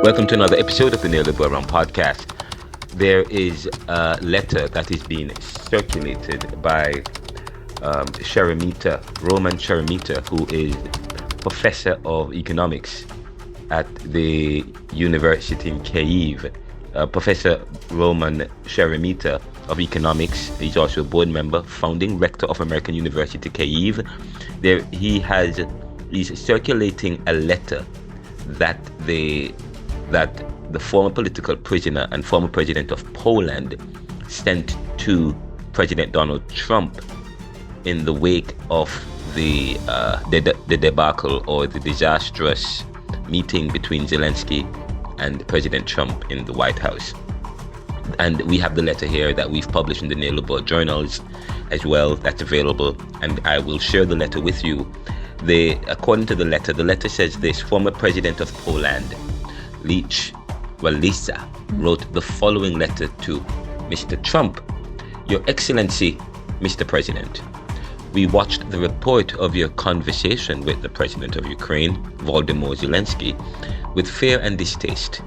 Welcome to another episode of the Neoliberal podcast. There is a letter that is being circulated by Roman Sheremita, who is professor of economics at the University in Kyiv. Professor Roman Sheremita of economics. He's also a board member, founding rector of American University Kyiv. He's circulating a letter that the former political prisoner and former president of Poland sent to President Donald Trump in the wake of the debacle or the disastrous meeting between Zelensky and President Trump in the White House. And we have the letter here that we've published in the Neoliberal journals as well. That's available, and I will share the letter with you. According to the letter says this: former president of Poland, Lech, Walesa, wrote the following letter to Mr. Trump. Your Excellency, Mr. President, we watched the report of your conversation with the President of Ukraine, Volodymyr Zelensky, with fear and distaste.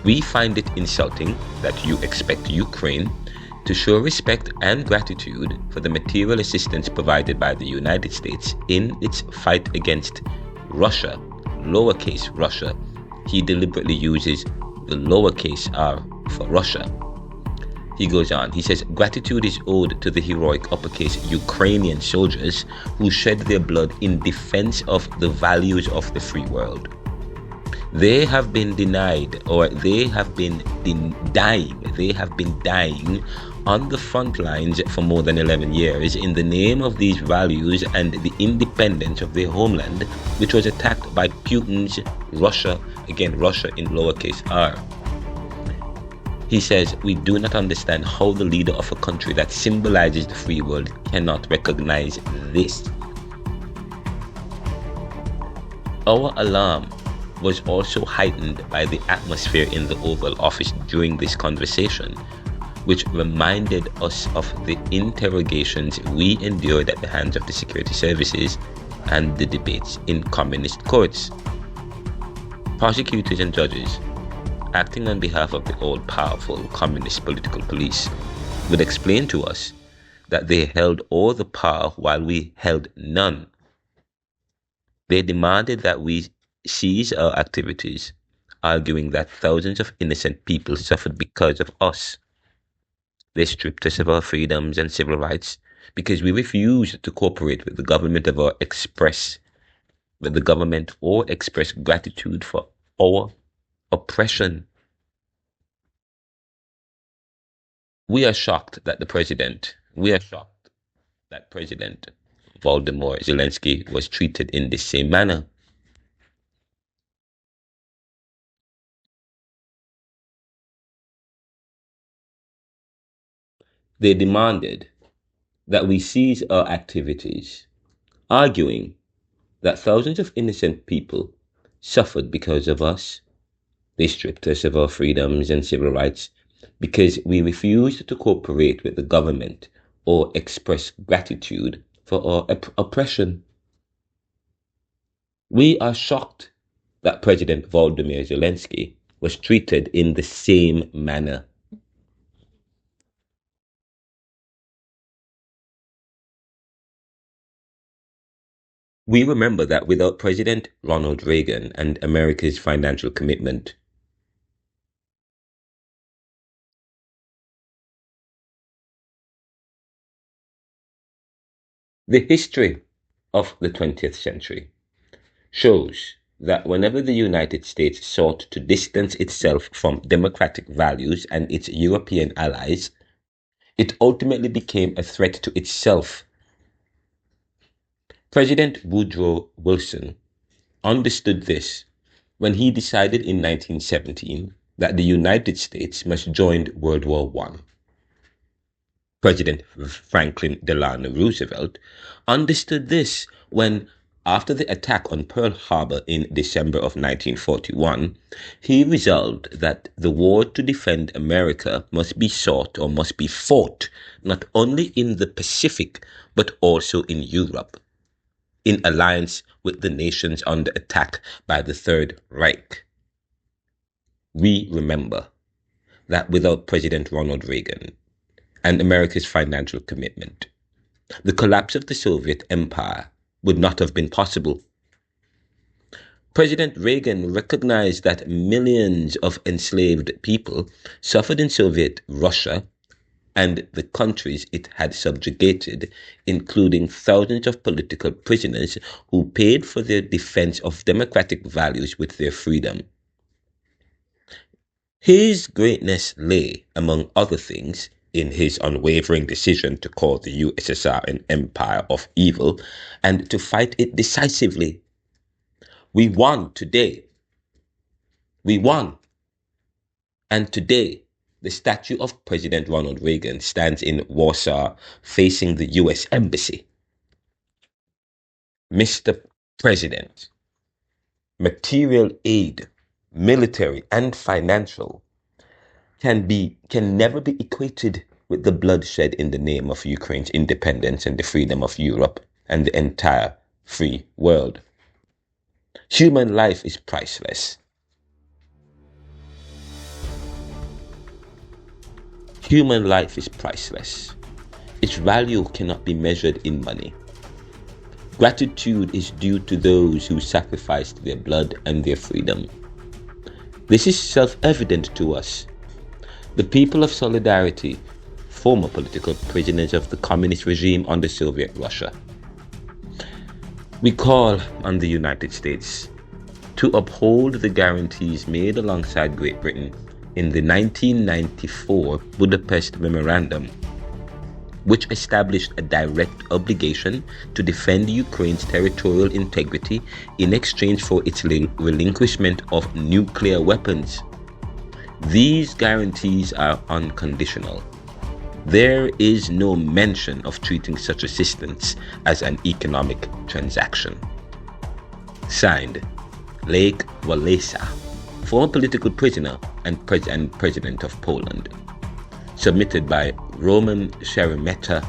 We find it insulting that you expect Ukraine to show respect and gratitude for the material assistance provided by the United States in its fight against Russia, lowercase Russia. He deliberately uses the lowercase r for Russia. He goes on, he says, gratitude is owed to the heroic uppercase Ukrainian soldiers who shed their blood in defense of the values of the free world. They have been denied, or they have been dying on the front lines for more than 11 years in the name of these values and the independence of their homeland, which was attacked by Putin's Russia, again Russia in lowercase r. He says, we do not understand how the leader of a country that symbolizes the free world cannot recognize this. Our alarm was also heightened by the atmosphere in the Oval Office during this conversation, which reminded us of the interrogations we endured at the hands of the security services and the debates in communist courts. Prosecutors and judges, acting on behalf of the all-powerful communist political police, would explain to us that they held all the power while we held none. They demanded that we cease our activities, arguing that thousands of innocent people suffered because of us. They stripped us of our freedoms and civil rights because we refused to cooperate with the government or express gratitude for our oppression. We are shocked that President Volodymyr Zelensky was treated in the same manner. They demanded that we cease our activities, arguing that thousands of innocent people suffered because of us. They stripped us of our freedoms and civil rights because we refused to cooperate with the government or express gratitude for our oppression. We are shocked that President Volodymyr Zelensky was treated in the same manner. We remember that without President Ronald Reagan and America's financial commitment, the history of the 20th century shows that whenever the United States sought to distance itself from democratic values and its European allies, it ultimately became a threat to itself. President Woodrow Wilson understood this when he decided in 1917 that the United States must join World War I. President Franklin Delano Roosevelt understood this when, after the attack on Pearl Harbor in December of 1941, he resolved that the war to defend America must be fought not only in the Pacific but also in Europe, in alliance with the nations under attack by the Third Reich. we remember that without President Ronald Reagan and America's financial commitment, the collapse of the Soviet Empire would not have been possible. President Reagan recognized that millions of enslaved people suffered in Soviet Russia and the countries it had subjugated, including thousands of political prisoners who paid for their defense of democratic values with their freedom. His greatness lay, among other things, in his unwavering decision to call the USSR an empire of evil and to fight it decisively. We won today. We won. And today, the statue of President Ronald Reagan stands in Warsaw facing the US Embassy. Mr. President, material aid, military and financial, can never be equated with the bloodshed in the name of Ukraine's independence and the freedom of Europe and the entire free world. Human life is priceless. Human life is priceless. Its value cannot be measured in money. Gratitude is due to those who sacrificed their blood and their freedom. This is self-evident to us. The people of Solidarity, former political prisoners of the communist regime under Soviet Russia. We call on the United States to uphold the guarantees made alongside Great Britain in the 1994 Budapest Memorandum, which established a direct obligation to defend Ukraine's territorial integrity in exchange for its relinquishment of nuclear weapons. These guarantees are unconditional. There is no mention of treating such assistance as an economic transaction. Signed, Lech Walesa, former political prisoner and President of Poland. Submitted by Roman Sheremeta,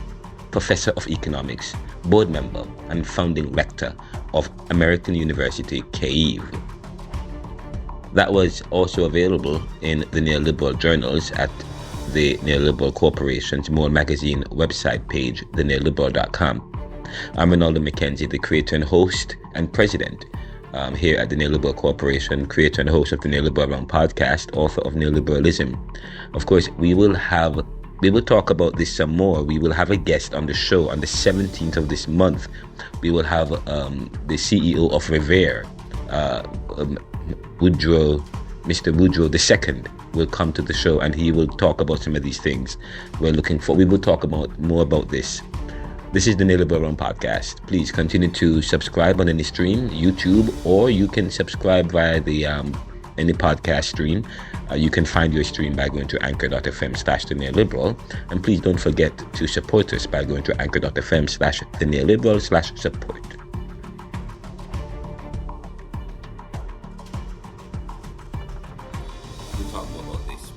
Professor of Economics, Board Member and Founding Rector of American University, Kyiv. That was also available in the Neoliberal journals at the Neoliberal Corporation's More Magazine website page, theneoliberal.com. I'm Renaldo McKenzie, the creator and host and president here at the Neoliberal Corporation, creator and host of the Neoliberal podcast, author of Neoliberalism. Of course, we will talk about this some more. We will have a guest on the show on the 17th of this month. We will have the CEO of Revere, Mr. Woodrow II will come to the show and he will talk about some of these things we will talk about more about this. This is the Neoliberal podcast. Please continue to subscribe on any stream, YouTube, or you can subscribe via the any podcast stream. You can find your stream by going to anchor.fm/theneoliberal. And please don't forget to support us by going to anchor.fm/theneoliberal/support. We'll talk more about this.